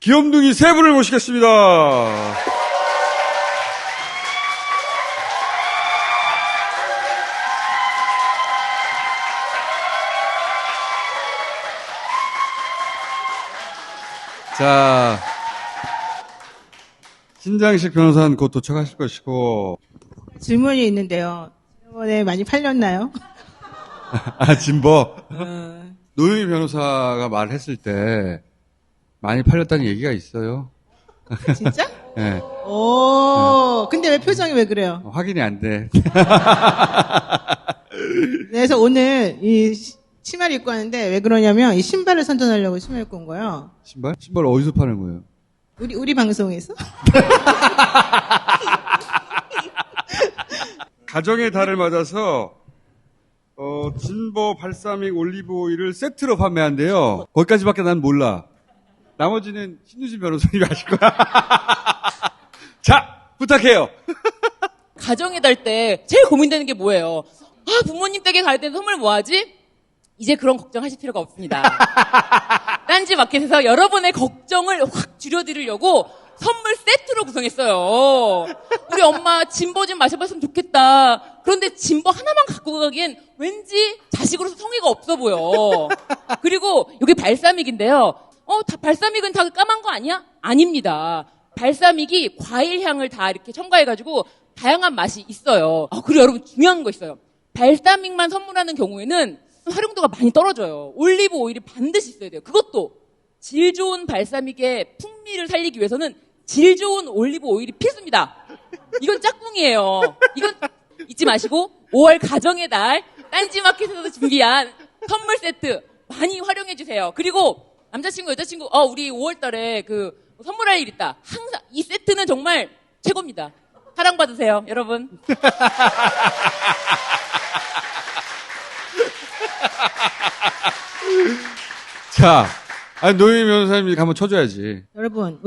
귀염둥이 세 분을 모시겠습니다. 자, 신장식 변호사는 곧 도착하실 것이고. 질문이 있는데요. 지난번에 많이 팔렸나요? 진보. 노영희 변호사가 말했을 때 많이 팔렸다는 얘기가 있어요. 진짜? 네. 근데 왜 표정이 왜 그래요? 확인이 안 돼. 그래서 오늘 이 치마를 입고 왔는데 왜 그러냐면 이 신발을 선전하려고 치마 입고 온 거예요. 신발? 신발 어디서 파는 거예요? 우리 방송에서? 가정의 달을 맞아서 진보 발사믹 올리브 오일을 세트로 판매한대요. 거기까지밖에 난 몰라. 나머지는 신유진 변호사님이 아실 거야. 자, 부탁해요. 가정의 달 때 제일 고민되는 게 뭐예요? 부모님 댁에 갈 때는 선물 뭐 하지? 이제 그런 걱정하실 필요가 없습니다. 딴지 마켓에서 여러분의 걱정을 확 줄여드리려고 선물 세트로 구성했어요. 우리 엄마 진보 좀 마셔봤으면 좋겠다. 그런데 진보 하나만 갖고 가기엔 왠지 자식으로서 성의가 없어 보여. 그리고 여기 발사믹인데요. 발사믹은 다 까만 거 아니야? 아닙니다. 발사믹이 과일 향을 다 이렇게 첨가해가지고 다양한 맛이 있어요. 그리고 여러분 중요한 거 있어요. 발사믹만 선물하는 경우에는 활용도가 많이 떨어져요. 올리브 오일이 반드시 있어야 돼요. 그것도 질 좋은 발사믹의 풍미를 살리기 위해서는 질 좋은 올리브 오일이 필수입니다. 이건 짝꿍이에요. 이건 잊지 마시고 5월 가정의 달 딴지마켓에서 준비한 선물 세트 많이 활용해 주세요. 그리고 남자친구, 여자친구, 우리 5월 달에 선물할 일 있다. 항상 이 세트는 정말 최고입니다. 사랑받으세요, 여러분. 자, 노영희 변호사님이 한번 쳐줘야지. 여러분,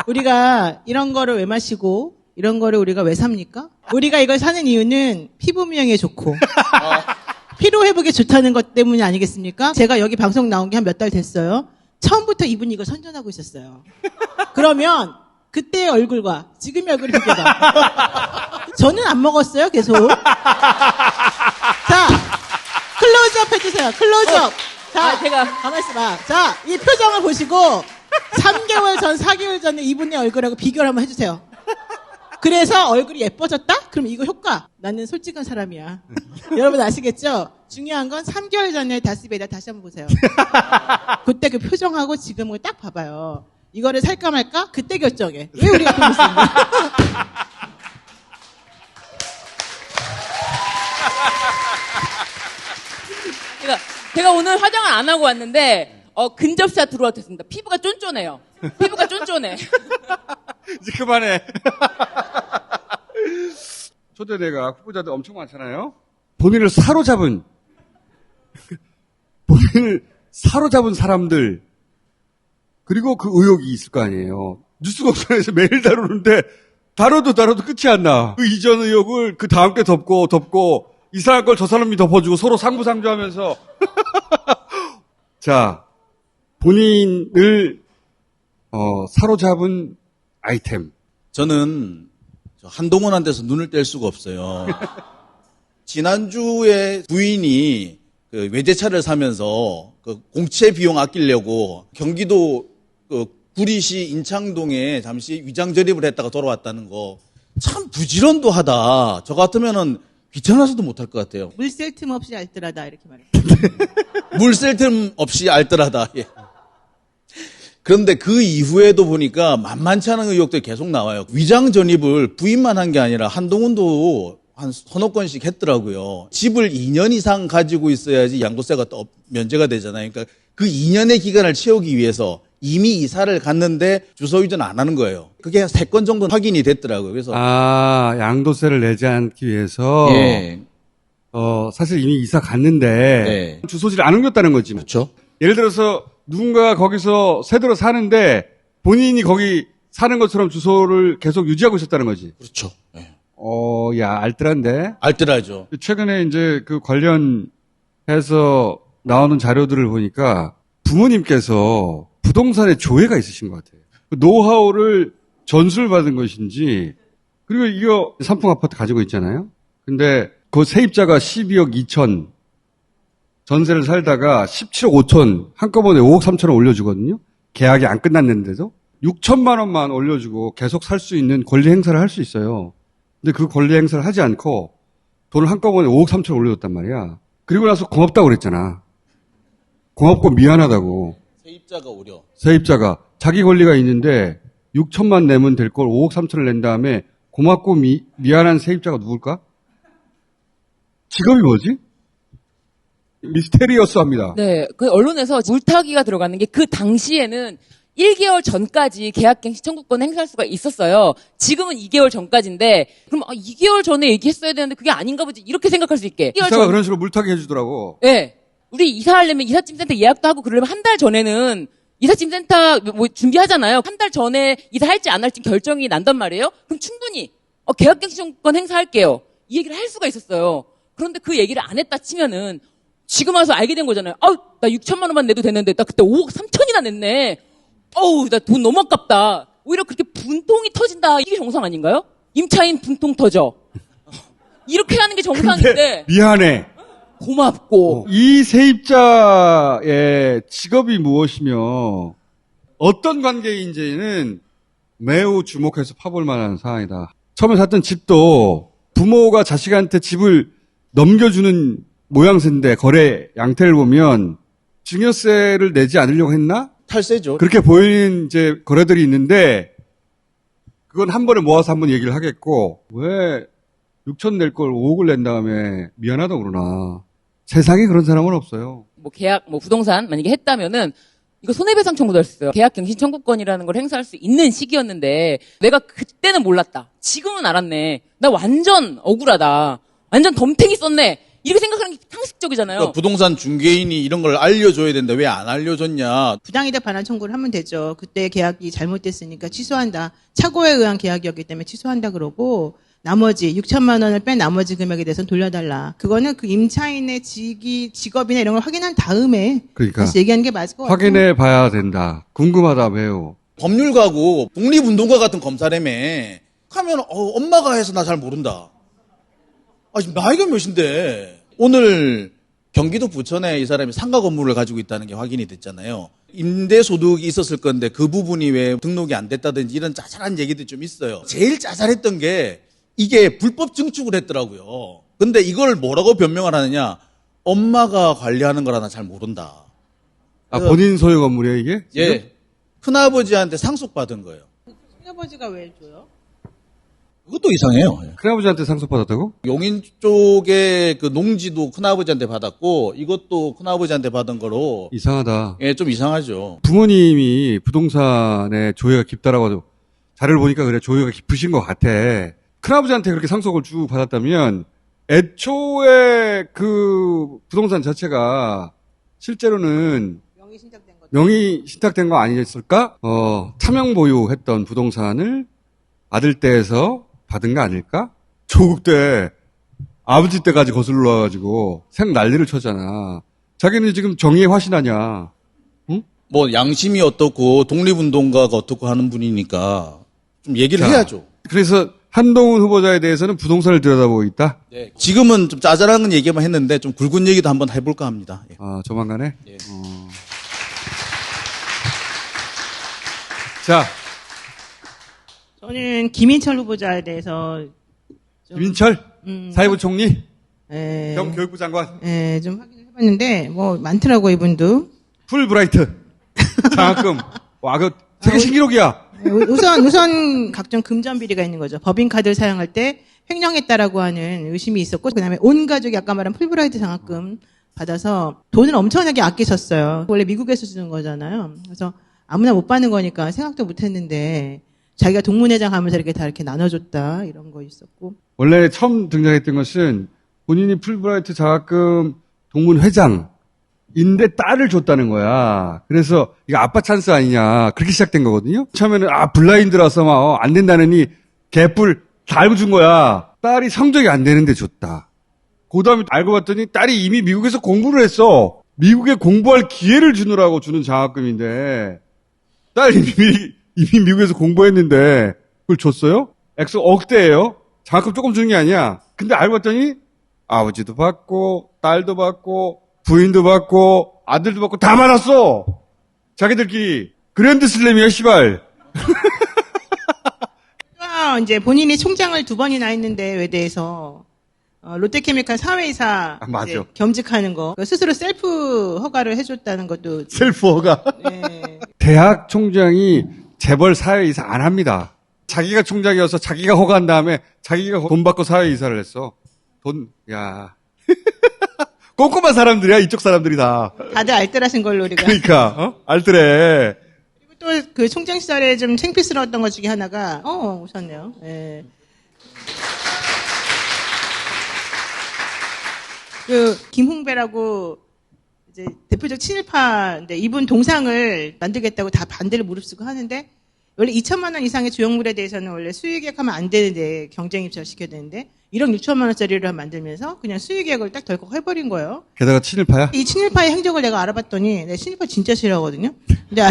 우리가 이런 거를 왜 마시고 이런 거를 우리가 왜 삽니까? 우리가 이걸 사는 이유는 피부 미용에 좋고 피로 회복에 좋다는 것 때문이 아니겠습니까? 제가 여기 방송 나온 게 한 몇 달 됐어요. 처음부터 이분이 이걸 선전하고 있었어요. 그러면 그때의 얼굴과 지금의 얼굴을 비교해봐. 저는 안 먹었어요, 계속. 자, 클로즈업 해주세요. 클로즈업. 자, 제가 가만히 있어봐. 자, 이 표정을 보시고 3개월 전, 4개월 전에 이분의 얼굴하고 비교를 한번 해주세요. 그래서 얼굴이 예뻐졌다? 그럼 이거 효과. 나는 솔직한 사람이야. 여러분 아시겠죠? 중요한 건 3개월 전에 다스베이다 다시 한번 보세요. 그때 그 표정하고 지금을 딱 봐봐요. 이거를 살까 말까? 그때 결정해. 왜 우리가 돈을 쓰는가? 제가 오늘 화장을 안 하고 왔는데 근접샷 들어와도 됐습니다. 피부가 쫀쫀해요. 피부가 쫀쫀해. 이제 그만해. 초대대가 후보자들 엄청 많잖아요. 본인을 사로잡은 사람들, 그리고 그 의혹이 있을 거 아니에요. 뉴스공장에서 매일 다루는데 다뤄도 끝이 안 나. 그 이전 의혹을 그 다음 게 덮고 이상한 걸 저 사람이 덮어주고 서로 상부상조하면서 자, 본인을 사로잡은 아이템. 저는 한동훈한테서 눈을 뗄 수가 없어요. 지난주에 부인이 외제차를 사면서 공채 비용 아끼려고 경기도 구리시 인창동에 잠시 위장 절입을 했다가 돌아왔다는 거 참 부지런도 하다. 저 같으면은 귀찮아서도 못할 것 같아요. 물 셀 틈 없이 알뜰하다 이렇게 말해요. 물 셀 틈 없이 알뜰하다. 예. 그런데 그 이후에도 보니까 만만치 않은 의혹들이 계속 나와요. 위장 전입을 부인만 한 게 아니라 한동훈도 한 서너 건씩 했더라고요. 집을 2년 이상 가지고 있어야지 양도세가 또 면제가 되잖아요. 그러니까 그 2년의 기간을 채우기 위해서 이미 이사를 갔는데 주소 이전 안 하는 거예요. 그게 한 3건 정도 확인이 됐더라고요. 그래서 양도세를 내지 않기 위해서 예. 사실 이미 이사 갔는데 네. 주소지를 안 옮겼다는 거지. 그렇죠. 예를 들어서 누군가 거기서 새들어 사는데 본인이 거기 사는 것처럼 주소를 계속 유지하고 있었다는 거지. 그렇죠. 예. 야, 알뜰한데? 알뜰하죠. 최근에 이제 그 관련해서 나오는 자료들을 보니까 부모님께서 부동산에 조예가 있으신 것 같아요. 그 노하우를 전수를 받은 것인지, 그리고 이거 삼풍 아파트 가지고 있잖아요. 근데 그 세입자가 12억 2천 전세를 살다가 17억 5천 한꺼번에 5억 3천을 올려주거든요. 계약이 안 끝났는데도 6천만 원만 올려주고 계속 살 수 있는 권리 행사를 할 수 있어요. 근데 그 권리 행사를 하지 않고 돈을 한꺼번에 5억 3천을 올려줬단 말이야. 그리고 나서 고맙다고 그랬잖아. 고맙고 미안하다고. 세입자가 오려. 세입자가 자기 권리가 있는데 6천만 내면 될 걸 5억 3천을 낸 다음에 고맙고 미안한 세입자가 누굴까? 직업이 뭐지? 미스테리어스합니다. 네, 그 언론에서 물타기가 들어가는 게 그 당시에는 1개월 전까지 계약갱신 청구권 행사할 수가 있었어요. 지금은 2개월 전까지인데 그럼 2개월 전에 얘기했어야 되는데 그게 아닌가 보지 이렇게 생각할 수 있게. 이사가 그런 식으로 물타기 해주더라고. 네, 우리 이사하려면 이삿짐센터 예약도 하고 그러려면 한 달 전에는 이삿짐센터 뭐 준비하잖아요. 한 달 전에 이사할지 안 할지 결정이 난단 말이에요. 그럼 충분히 계약갱신 청구권 행사할게요. 이 얘기를 할 수가 있었어요. 그런데 그 얘기를 안 했다 치면은 지금 와서 알게 된 거잖아요. 나 6천만 원만 내도 되는데 나 그때 5억 3천이나 냈네. 나 돈 너무 아깝다. 오히려 그렇게 분통이 터진다. 이게 정상 아닌가요? 임차인 분통 터져. 이렇게 하는 게 정상인데. 미안해. 고맙고. 이 세입자의 직업이 무엇이며 어떤 관계인지는 매우 주목해서 파볼 만한 사항이다. 처음에 샀던 집도 부모가 자식한테 집을 넘겨주는 모양새인데 거래 양태를 보면 증여세를 내지 않으려고 했나? 탈세죠. 그렇게 보이는 이제 거래들이 있는데 그건 한 번에 모아서 한번 얘기를 하겠고 왜 6천 낼 걸 5억을 낸 다음에 미안하다고 그러나. 세상에 그런 사람은 없어요. 뭐 계약, 부동산 만약에 했다면은 이거 손해배상 청구도 할 수 있어요. 계약갱신 청구권이라는 걸 행사할 수 있는 시기였는데 내가 그때는 몰랐다. 지금은 알았네. 나 완전 억울하다. 완전 덤탱이 썼네. 이렇게 생각하는 게 상식적이잖아요. 그러니까 부동산 중개인이 이런 걸 알려줘야 되는데 왜 안 알려줬냐. 부당이득 반환 청구를 하면 되죠. 그때 계약이 잘못됐으니까 취소한다. 착오에 의한 계약이었기 때문에 취소한다 그러고 나머지 6천만 원을 뺀 나머지 금액에 대해서는 돌려달라. 그거는 그 임차인의 직업이나 이런 걸 확인한 다음에 그러니까 다시 얘기하는 게 맞을 것 같아요. 확인해 봐야 된다. 궁금하다 매우. 법률가고 독립운동가 같은 검사라며 하면 엄마가 해서 나 잘 모른다. 지금 나이가 몇인데. 오늘 경기도 부천에 이 사람이 상가 건물을 가지고 있다는 게 확인이 됐잖아요. 임대소득이 있었을 건데 그 부분이 왜 등록이 안 됐다든지 이런 짜잘한 얘기도 좀 있어요. 제일 짜잘했던 게 이게 불법 증축을 했더라고요. 근데 이걸 뭐라고 변명을 하느냐. 엄마가 관리하는 거라 나 잘 모른다. 본인 소유 건물이에요 이게? 예. 큰아버지한테 상속받은 거예요. 큰아버지가 왜 줘요? 그것도 이상해요. 큰아버지한테 상속받았다고? 용인 쪽에 그 농지도 큰아버지한테 받았고 이것도 큰아버지한테 받은 거로 이상하다. 좀 이상하죠. 부모님이 부동산에 조예가 깊다라고 자료를 보니까 그래 조예가 깊으신 것 같아. 큰아버지한테 그렇게 상속을 쭉 받았다면 애초에 그 부동산 자체가 실제로는 명의 신탁된 거. 명의 신탁된 거 아니었을까? 차명 보유했던 부동산을 아들 떼에서 받은 거 아닐까? 조국 때 아버지 때까지 거슬러 와가지고 생 난리를 쳤잖아. 자기는 지금 정의의 화신하냐? 응? 뭐 양심이 어떻고 독립운동가가 어떻고 하는 분이니까 좀 얘기를 해야죠. 그래서 한동훈 후보자에 대해서는 부동산을 들여다보고 있다? 네. 지금은 좀 짜잘한 얘기만 했는데 좀 굵은 얘기도 한번 해볼까 합니다. 예. 조만간에? 예. 자, 저는 김인철 후보자에 대해서 좀, 김인철 사회부 총리, 예, 겸 교육부 장관, 좀 확인을 해봤는데 뭐 많더라고 이분도. 풀브라이트 장학금. 와, 그 세계 신기록이야. 우선 각종 금전 비리가 있는 거죠. 법인카드를 사용할 때 횡령했다라고 하는 의심이 있었고, 그다음에 온 가족이 아까 말한 풀브라이트 장학금 받아서 돈을 엄청나게 아끼셨어요. 원래 미국에서 주는 거잖아요. 그래서 아무나 못 받는 거니까 생각도 못 했는데 자기가 동문회장 하면서 이렇게 다 이렇게 나눠줬다 이런 거 있었고. 원래 처음 등장했던 것은 본인이 풀브라이트 장학금 동문회장 인데 딸을 줬다는 거야. 그래서 이거 아빠 찬스 아니냐. 그렇게 시작된 거거든요. 처음에는 블라인드라서 막 안 된다느니 개뿔 다 알고 준 거야. 딸이 성적이 안 되는데 줬다. 그 다음에 알고 봤더니 딸이 이미 미국에서 공부를 했어. 미국에 공부할 기회를 주느라고 주는 장학금인데 딸 이미 미국에서 공부했는데 그걸 줬어요? 액수 억대예요. 장학금 조금 주는 게 아니야. 근데 알고 봤더니 아버지도 받고 딸도 받고 부인도 받고 아들도 받고 다 받았어. 자기들끼리 그랜드슬램이야 씨발. 이제 본인이 총장을 2번이나 했는데 외대에서 롯데케미칼 사회이사 맞아. 이제 겸직하는 거 스스로 셀프 허가를 해줬다는 것도 셀프 허가. 네. 대학 총장이 재벌 사회이사 안 합니다. 자기가 총장이어서 자기가 허가한 다음에 자기가 돈 받고 사회이사를 했어. 야. 꼼꼼한 사람들이야, 이쪽 사람들이 다. 다들 알뜰하신 걸로 우리가. 그러니까, 알뜰해. 그리고 또 그 총장 시절에 좀 창피스러웠던 것 중에 하나가, 오셨네요. 예. 그, 김홍배라고, 이제 대표적 친일파인데, 이분 동상을 만들겠다고 다 반대를 무릅쓰고 하는데, 원래 2천만 원 이상의 조형물에 대해서는 원래 수의계획 하면 안 되는데, 경쟁 입찰 시켜야 되는데, 1억 6천만 원짜리를 만들면서 그냥 수의계획을 딱 덜컥 해버린 거예요. 게다가 친일파야? 이 친일파의 행적을 내가 알아봤더니, 내가 친일파 진짜 싫어하거든요. 근데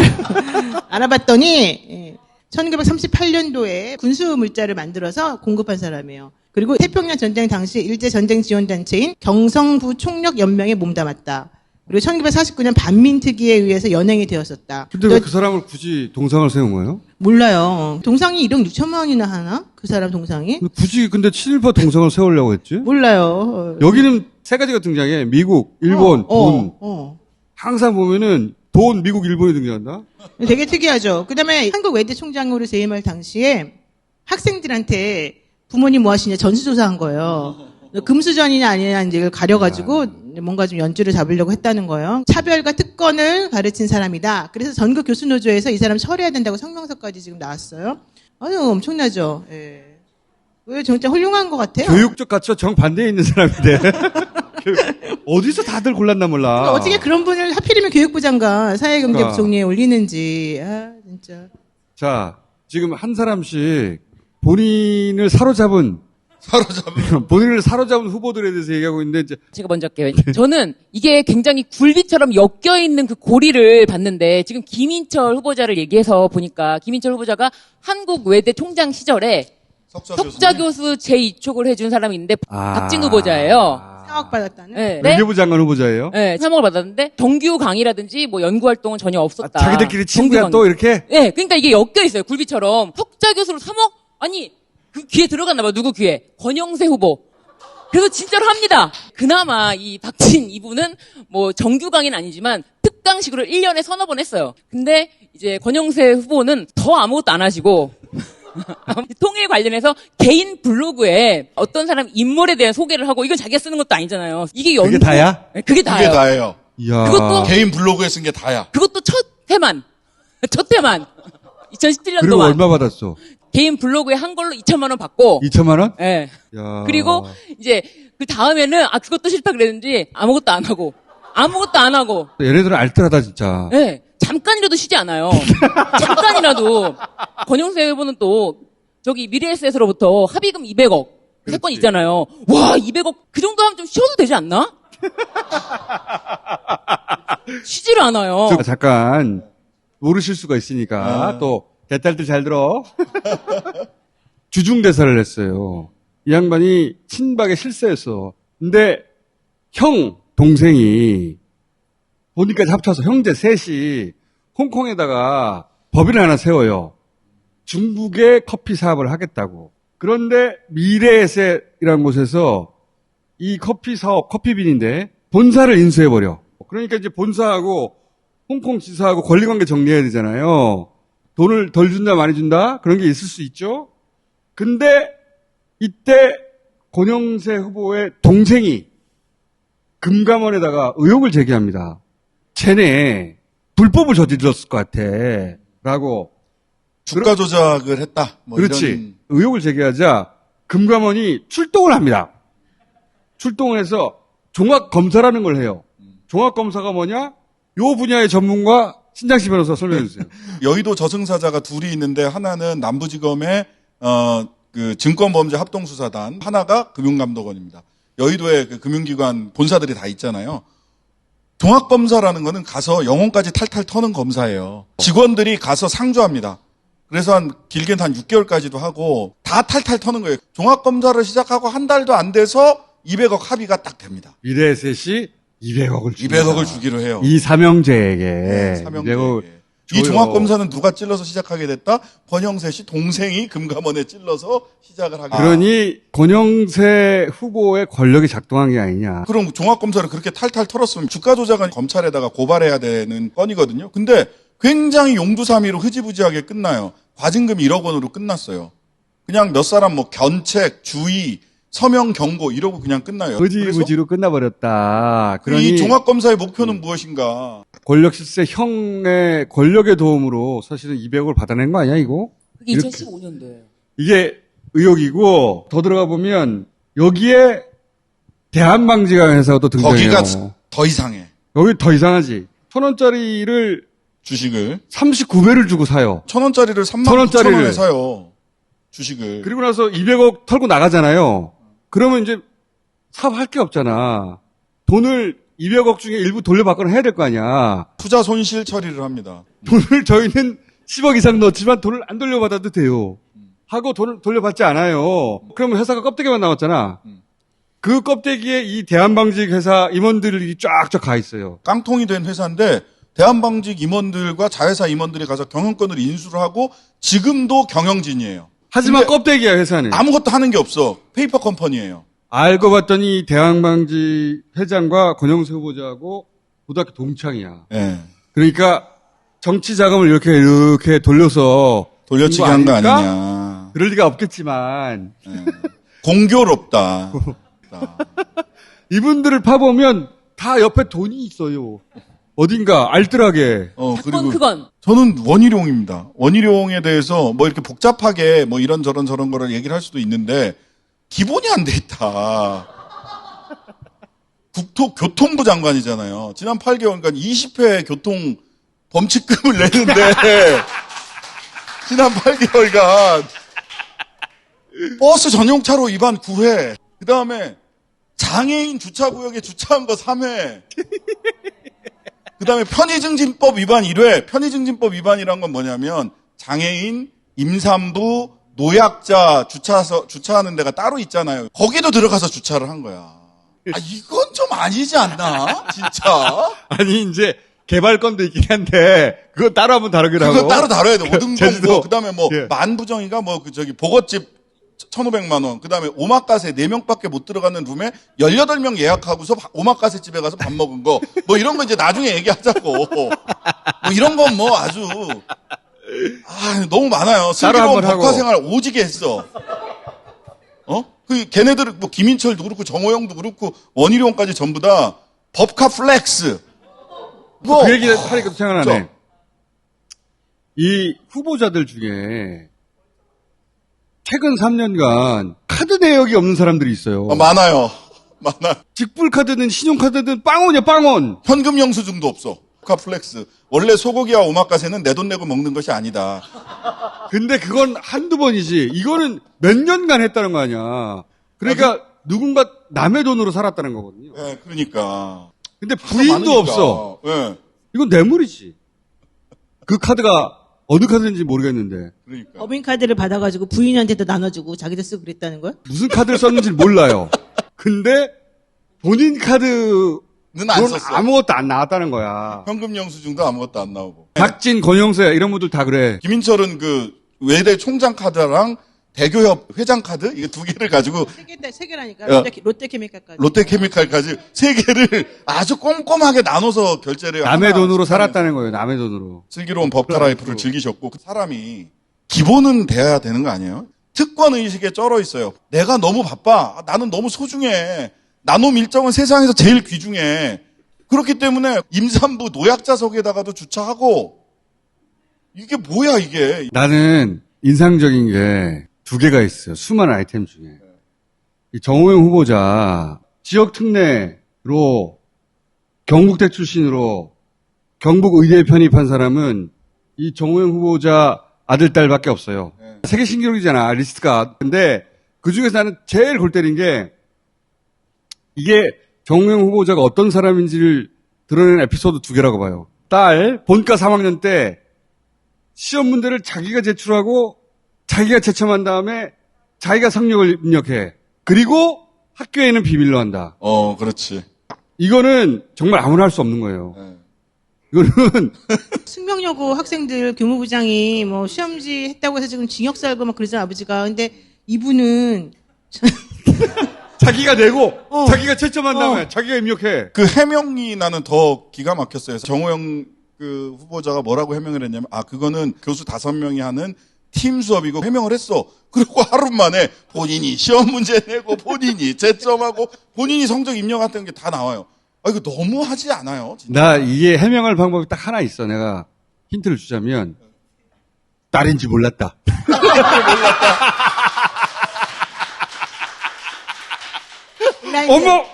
알아봤더니, 1938년도에 군수 물자를 만들어서 공급한 사람이에요. 그리고 태평양 전쟁 당시 일제 전쟁 지원 단체인 경성부 총력 연맹에 몸담았다. 그리고 1949년 반민특위에 의해서 연행이 되었었다. 근데 왜 그 사람을 굳이 동상을 세운 거예요? 몰라요. 동상이 1억 6천만 원이나 하나? 그 사람 동상이? 굳이 근데 친일파 동상을 세우려고 했지? 몰라요. 여기는 세 가지가 등장해. 미국, 일본, 돈. 항상 보면은 돈, 미국, 일본이 등장한다? 되게 특이하죠. 그 다음에 한국 외대 총장으로 재임할 당시에 학생들한테 부모님 뭐 하시냐 전수조사한 거예요. 금수전이냐 아니냐 이제 가려가지고 뭔가 좀 연주를 잡으려고 했다는 거예요. 차별과 특권을 가르친 사람이다. 그래서 전국 교수노조에서 이 사람 처리해야 된다고 성명서까지 지금 나왔어요. 아유, 엄청나죠. 예. 왜 진짜 훌륭한 것 같아요. 교육적 가치와 정반대에 있는 사람인데. 어디서 다들 골랐나 몰라. 어떻게 그런 분을 하필이면 교육부 장관 사회경제부총리에 올리는지. 아, 진짜. 자, 지금 한 사람씩 본인을 사로잡은 후보들에 대해서 얘기하고 있는데 이제 제가 먼저 할게요. 저는 이게 굉장히 굴비처럼 엮여있는 그 고리를 봤는데 지금 김인철 후보자를 얘기해서 보니까 김인철 후보자가 한국 외대 총장 시절에 석자 교수 제2촉을 해준 사람이 있는데 박진 후보자예요. 상억 받았다는? 네. 외교부 장관 후보자예요. 네, 3억을 받았는데 정규 강의라든지 뭐 연구 활동은 전혀 없었다. 자기들끼리 친구야 또 이렇게? 네, 그러니까 이게 엮여있어요. 굴비처럼. 석자 교수로 3억? 아니, 그 귀에 들어갔나 봐. 누구 귀에? 권영세 후보. 그래서 진짜로 합니다. 그나마 이 박진 이분은 뭐 정규 강의는 아니지만 특강식으로 1년에 서너 번 했어요. 근데 이제 권영세 후보는 더 아무것도 안 하시고 통일 관련해서 개인 블로그에 어떤 사람 인물에 대한 소개를 하고 이건 자기가 쓰는 것도 아니잖아요. 이게 그게 다야? 네, 그게 다예요. 그게 다예요. 이야. 그것도 개인 블로그에 쓴 게 다야. 그것도 첫 회만 2017년도만 그리고 얼마 받았어? 개인 블로그에 한 걸로 2천만 원 받고 2천만 원? 예. 야. 그리고 이제 그 다음에는 그것도 싫다 그랬는지 아무것도 안 하고 얘네들은 알뜰하다 진짜. 예. 잠깐이라도 쉬지 않아요. 잠깐이라도 권영세 후보는 또 저기 미래에셋으로부터 합의금 200억 세건 있잖아요. 와 200억 그 정도 하면 좀 쉬어도 되지 않나? 쉬지를 않아요. 잠깐 모르실 수가 있으니까 또 개딸들 잘 들어. 주중대사를 했어요. 이 양반이 친박에 실세했어. 근데 형 동생이 본인까지 합쳐서 형제 셋이 홍콩에다가 법인을 하나 세워요. 중국의 커피 사업을 하겠다고. 그런데 미래에셋이라는 곳에서 이 커피 사업, 커피빈인데 본사를 인수해버려. 그러니까 이제 본사하고 홍콩 지사하고 권리관계 정리해야 되잖아요. 돈을 덜 준다 많이 준다 그런 게 있을 수 있죠. 근데 이때 권영세 후보의 동생이 금감원에다가 의혹을 제기합니다. 쟤네 불법을 저질렀을 것 같아 라고. 주가 조작을 했다. 뭐 그렇지. 이런. 의혹을 제기하자 금감원이 출동을 합니다. 출동을 해서 종합검사라는 걸 해요. 종합검사가 뭐냐? 요 분야의 전문가 신장식 변호사 설명해 주세요. 여의도 저승사자가 둘이 있는데 하나는 남부지검의 그 증권범죄 합동수사단, 하나가 금융감독원입니다. 여의도에 그 금융기관 본사들이 다 있잖아요. 종합검사라는 거는 가서 영혼까지 탈탈 터는 검사예요. 직원들이 가서 상주합니다. 그래서 길게는 한 6개월까지도 하고 다 탈탈 터는 거예요. 종합검사를 시작하고 한 달도 안 돼서 200억 합의가 딱 됩니다. 미래에셋이 200억을 200억을 주기로 해요. 이 삼형제에게. 네, 삼형제에게. 200억을 이 종합검사는 누가 찔러서 시작하게 됐다? 권영세 동생이 금감원에 찔러서 시작을 하게 됐다. 그러니 권영세 후보의 권력이 작동한 게 아니냐. 그럼 종합검사를 그렇게 탈탈 털었으면 주가 조작은 검찰에다가 고발해야 되는 건이거든요. 근데 굉장히 용두사미로 흐지부지하게 끝나요. 과징금 1억 원으로 끝났어요. 그냥 몇 사람 뭐 견책, 주의, 서명 경고 이러고 그냥 끝나요. 흐지부지로 끝나버렸다. 그래서 이 그러니 종합검사의 목표는 무엇인가? 권력 실세 형의 권력의 도움으로 사실은 200억을 받아낸 거 아니야 이거? 그게 이렇게- 2015년도예요. 이게 의혹이고 더 들어가 보면 여기에 대한방지가 회사가 또 등장해요. 거기가 더 이상해. 여기 더 이상하지. 1,000원짜리를 주식을 39배를 주고 사요. 1,000원짜리를 3만 1,000원짜리를 9천 원에 사요. 주식을. 그리고 나서 200억 털고 나가잖아요. 그러면 이제 사업할 게 없잖아. 돈을 200억 중에 일부 돌려받거나 해야 될 거 아니야. 투자 손실 처리를 합니다. 돈을 저희는 10억 이상 넣었지만 돈을 안 돌려받아도 돼요. 하고 돈을 돌려받지 않아요. 그러면 회사가 껍데기만 남았잖아. 그 껍데기에 이 대한방직 회사 임원들이 쫙쫙 가 있어요. 깡통이 된 회사인데 대한방직 임원들과 자회사 임원들이 가서 경영권을 인수를 하고 지금도 경영진이에요. 하지만 근데 껍데기야 회사는. 아무것도 하는 게 없어. 페이퍼 컴퍼니예요. 알고 봤더니 대한방직 회장과 권영세 후보자하고 고등학교 동창이야. 예. 그러니까 정치 자금을 이렇게 돌려서 돌려치기 준 한 거 아닐까? 아니냐. 그럴 리가 없겠지만 예. 공교롭다. 이분들을 파보면 다 옆에 돈이 있어요. 어딘가 알뜰하게. 사건 그리고 그건 저는 원희룡입니다. 원희룡에 대해서 뭐 이렇게 복잡하게 뭐 이런저런 저런 거를 얘기를 할 수도 있는데 기본이 안 돼 있다. 국토교통부 장관이잖아요. 지난 8개월간 20회 교통 범칙금을 내는데 지난 8개월간 버스 전용차로 위반 9회, 그 다음에 장애인 주차구역에 주차한 거 3회, 그 다음에 편의증진법 위반 1회. 편의증진법 위반이란 건 뭐냐면 장애인, 임산부, 노약자 주차하는 데가 따로 있잖아요. 거기도 들어가서 주차를 한 거야. 아, 이건 좀 아니지 않나? 진짜. 아니 이제 개발건도 있긴 한데 그건 따로 한번 다루기로 하고. 그거 따로 다뤄야 돼. 오등동 제주도. 뭐, 그 다음에 뭐, 예. 만부정이가 뭐, 보것집 1,500만 원. 그 다음에 오마카세 4명밖에 못 들어가는 룸에 18명 예약하고서 오마카세 집에 가서 밥 먹은 거. 뭐 이런 거 이제 나중에 얘기하자고. 뭐 이런 건 뭐 아주. 너무 많아요. 슬기로운 한번 하고. 법화생활 오지게 했어. 걔네들, 뭐, 김인철도 그렇고, 정호영도 그렇고, 원희룡까지 전부 다 법카 플렉스. 그 얘기 하니까 또 생각나네. 진짜. 이 후보자들 중에 최근 3년간 카드 내역이 없는 사람들이 있어요. 많아요. 많아. 직불카드든 신용카드든 빵원이야 빵원. 현금 영수증도 없어. 법카 플렉스. 원래 소고기와 오마카세는 내 돈 내고 먹는 것이 아니다. 근데 그건 한두 번이지. 이거는 몇 년간 했다는 거 아니야. 그러니까 누군가 남의 돈으로 살았다는 거거든요. 예, 그러니까. 근데 부인도 많으니까. 없어. 예, 이건 뇌물이지. 그 카드가 어느 카드인지 모르겠는데 그러니까. 법인카드를 받아가지고 부인한테도 나눠주고 자기들 쓰고 그랬다는 거야? 무슨 카드를 썼는지 몰라요. 근데 본인 카드는 안 썼어. 아무것도 안 나왔다는 거야. 현금 영수증도 아무것도 안 나오고. 박진, 권영세 이런 분들 다 그래. 김인철은 그 외대 총장 카드랑 대교협 회장 카드 이게 두 개를 가지고 세 개라니까. 야. 롯데케미칼까지. 롯데케미칼까지 세 개를 아주 꼼꼼하게 나눠서 결제를 남의 하나 돈으로 하면서 살았다는 거예요. 남의 돈으로. 슬기로운 법카 라이프를 즐기셨고 그 사람이 기본은 돼야 되는 거 아니에요? 특권 의식에 쩔어 있어요. 내가 너무 바빠. 나는 너무 소중해. 나눔 일정은 세상에서 제일 귀중해. 그렇기 때문에 임산부 노약자석에다가도 주차하고 이게 뭐야 이게. 나는 인상적인 게 두 개가 있어요. 수많은 아이템 중에. 이 정호영 후보자 지역 특례로 경북대 출신으로 경북 의대에 편입한 사람은 이 정호영 후보자 아들, 딸밖에 없어요. 세계 신기록이잖아, 리스트가. 근데 그 중에서 나는 제일 골 때린 게 이게 정호영 후보자가 어떤 사람인지를 드러낸 에피소드 2개라고 봐요. 딸 본과 3학년 때 시험 문제를 자기가 제출하고 자기가 채점한 다음에 자기가 성적을 입력해. 그리고 학교에는 비밀로 한다. 그렇지. 이거는 정말 아무나 할 수 없는 거예요. 네. 이거는 숙명여고 학생들 교무부장이 뭐 시험지 했다고 해서 지금 징역 살고 막 그러잖아, 아버지가. 근데 이분은 자기가 내고 자기가 채점한 다음에 자기가 입력해. 그 해명이 나는 더 기가 막혔어요. 정호영 그 후보자가 뭐라고 해명을 했냐면, 그거는 교수 5명이 하는 팀 수업이고 해명을 했어. 그리고 하루 만에 본인이 시험 문제 내고 본인이 채점하고 본인이 성적 입력했던 게 다 나와요. 이거 너무 하지 않아요? 진짜? 나 이게 해명할 방법이 딱 하나 있어. 내가 힌트를 주자면 딸인지 몰랐다. 어머!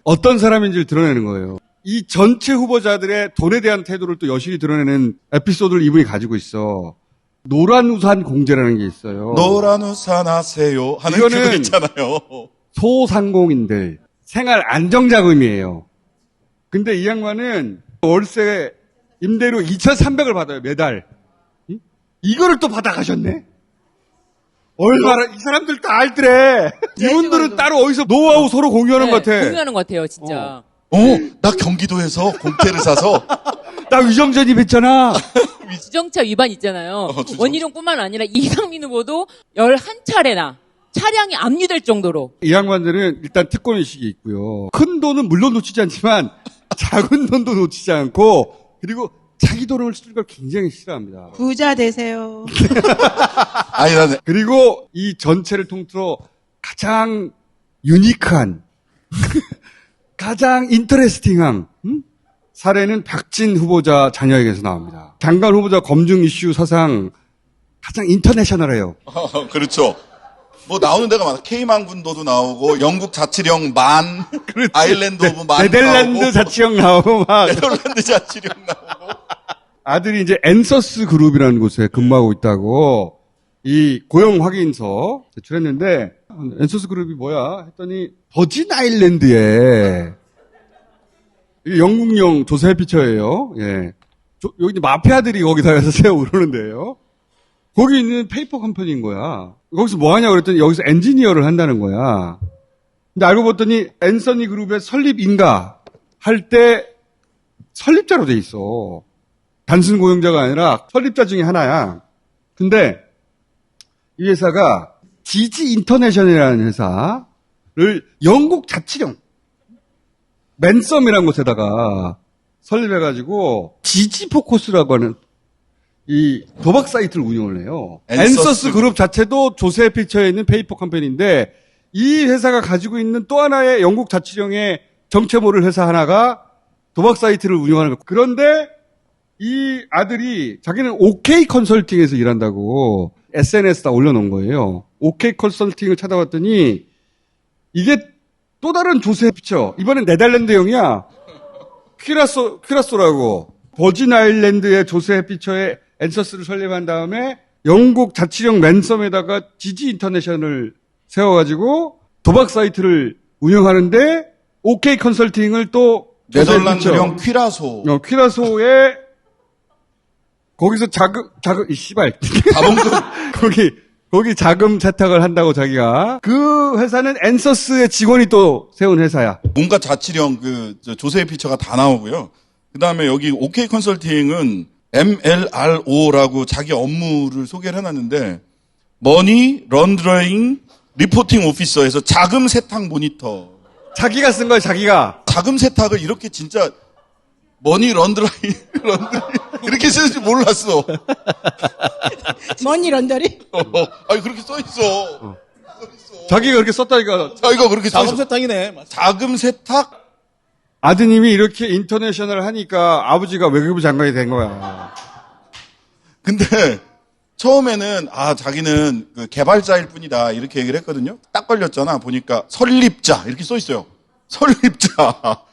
어떤 사람인지를 드러내는 거예요. 이 전체 후보자들의 돈에 대한 태도를 또 여실히 드러내는 에피소드를 이분이 가지고 있어. 노란 우산 공제라는 게 있어요. 노란 우산 하세요 하는 이거는 그거 있잖아요. 소상공인들 생활 안정자금이에요. 근데 이 양반은 월세 임대료 2,300을 받아요, 매달. 응? 이거를 또 받아가셨네? 얼마나, 이 사람들 다 알더래. 이분들은 따로 어디서 노하우 서로 공유하는 것 같아. 공유하는 것 같아요, 진짜. 나 경기도에서 공채를 사서 나 위정전입했잖아. 주정차 위반 있잖아요. 주정차. 원희룡뿐만 아니라 이상민 후보도 11차례나 차량이 압류될 정도로. 이 양반들은 일단 특권의식이 있고요. 큰 돈은 물론 놓치지 않지만 작은 돈도 놓치지 않고 그리고 자기 돈을 쓸 걸 굉장히 싫어합니다. 부자 되세요. 아니 나는 그리고 이 전체를 통틀어 가장 유니크한 가장 인터레스팅한 사례는 박진 후보자 자녀에게서 나옵니다. 장관 후보자 검증 이슈 사상 가장 인터내셔널해요. 그렇죠. 뭐 나오는 데가 많아. K만군도도 나오고 영국 자치령 만, 아일랜드 오브 만 네덜란드 나오고, 자치령 나오고 막 네덜란드 자치령 나오고. 아들이 이제 엔서스 그룹이라는 곳에 근무하고 있다고 이 고용 확인서 제출했는데 엔서스 그룹이 뭐야 했더니 버진 아일랜드에 이게 영국령 조세 피처예요. 예. 여기 마피아들이 거기다 가서 세우고 그러는데요. 거기 있는 페이퍼 컴퍼니인 거야. 거기서 뭐 하냐고 그랬더니 여기서 엔지니어를 한다는 거야. 근데 알고 봤더니 앤서니 그룹의 설립인가 할 때 설립자로 돼 있어. 단순 고용자가 아니라 설립자 중에 하나야. 근데 이 회사가 지지 인터내셔널이라는 회사를 영국 자치령 맨섬이라는 곳에다가 설립해가지고 지지 포커스라고 하는 이 도박 사이트를 운영을 해요. 엔서스 그룹 자체도 조세 피처에 있는 페이퍼 컴퍼니인데 이 회사가 가지고 있는 또 하나의 영국 자치령의 정체 모를 회사 하나가 도박 사이트를 운영하는 거. 그런데 이 아들이 자기는 OK 컨설팅에서 일한다고 SNS에다 올려놓은 거예요. OK 컨설팅을 찾아봤더니 이게 또 다른 조세 피처. 이번엔 네덜란드형이야. 퀴라소라고. 버진 아일랜드의 조세 피처에 엔서스를 설립한 다음에 영국 자치령 맨섬에다가 지지 인터내셔널을 세워가지고 도박 사이트를 운영하는데 OK 컨설팅을 또 네덜란드령 퀴라소. 퀴라소에 거기서 이 씨발. 거기 자금 세탁을 한다고 자기가. 그 회사는 엔서스의 직원이 또 세운 회사야. 뭔가 자치령 조세 피처가 다 나오고요. 그 다음에 여기 OK 컨설팅은 MLRO라고 자기 업무를 소개를 해놨는데, 머니 런더링 리포팅 오피서에서 자금 세탁 모니터. 자기가 쓴 거야, 자기가. 자금 세탁을 이렇게 진짜 머니 런더링 이렇게 쓰는지 몰랐어. 머니 런더리? 아니 그렇게 써 있어. 자기가 그렇게 썼다니까. 자기가 그렇게 써 자금 있어. 세탁이네. 자금 세탁. 아드님이 이렇게 인터내셔널 하니까 아버지가 외교부 장관이 된 거야. 근데 처음에는 자기는 그 개발자일 뿐이다 이렇게 얘기를 했거든요. 딱 걸렸잖아. 보니까 설립자 이렇게 써 있어요. 설립자.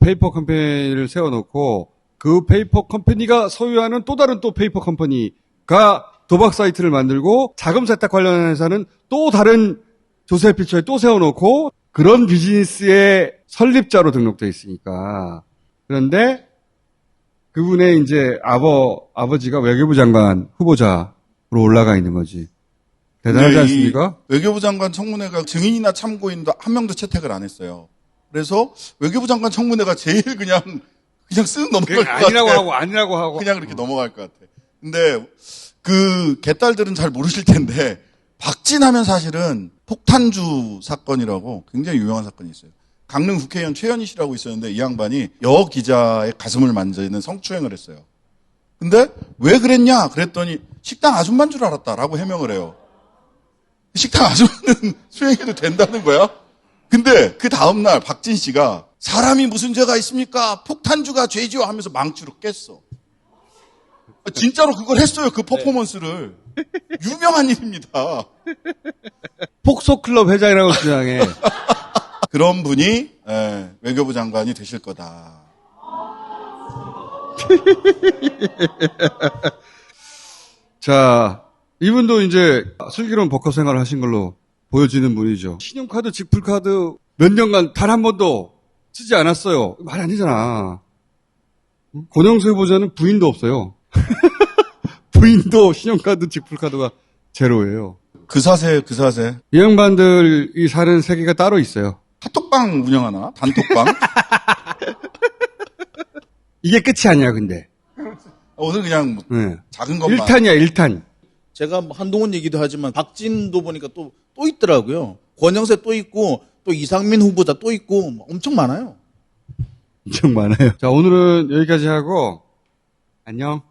페이퍼 컴퍼니를 세워놓고 그 페이퍼 컴퍼니가 소유하는 또 다른 또 페이퍼 컴퍼니가 도박 사이트를 만들고 자금 세탁 관련한 회사는 또 다른 조세 피처에 또 세워놓고 그런 비즈니스의 설립자로 등록돼 있으니까. 그런데 그분의 이제 아버지가 외교부 장관 후보자로 올라가 있는 거지. 대단하지 근데 이 않습니까? 외교부 장관 청문회가 증인이나 참고인도 한 명도 채택을 안 했어요. 그래서 외교부 장관 청문회가 제일 그냥 쓱 넘어갈 것 같아. 아니라고 하고. 그냥 그렇게 넘어갈 것 같아. 근데 그 개딸들은 잘 모르실 텐데 박진 하면 사실은 폭탄주 사건이라고 굉장히 유명한 사건이 있어요. 강릉 국회의원 최현희 씨라고 있었는데 이 양반이 여 기자의 가슴을 만지는 성추행을 했어요. 근데 왜 그랬냐 그랬더니 식당 아줌마인 줄 알았다라고 해명을 해요. 식당 아줌마는 수행해도 된다는 거야? 근데 그 다음날 박진 씨가 사람이 무슨 죄가 있습니까? 폭탄주가 죄지요 하면서 망치로 깼어. 진짜로 그걸 했어요. 그 퍼포먼스를. 유명한 일입니다. 폭소클럽 회장이라고 주장해. 그런 분이 외교부 장관이 되실 거다. 자, 이분도 이제 슬기로운 버커 생활을 하신 걸로 보여지는 분이죠. 신용카드, 직불카드 몇 년간 단 한 번도 쓰지 않았어요. 말이 안 되잖아. 권영수 후보자는 부인도 없어요. 부인도 신용카드, 직불카드가 제로예요. 그 사세. 이 양반들이 사는 세계가 따로 있어요. 카톡방 운영하나? 단톡방? 이게 끝이 아니야, 근데. 오늘 그냥 뭐 네. 작은 것만. 1탄이야, 1탄. 제가 뭐 한동훈 얘기도 하지만 박진도 보니까 또 있더라고요. 권영세 또 있고 또 이상민 후보자 또 있고 뭐 엄청 많아요. 엄청 많아요. 자, 오늘은 여기까지 하고, 안녕.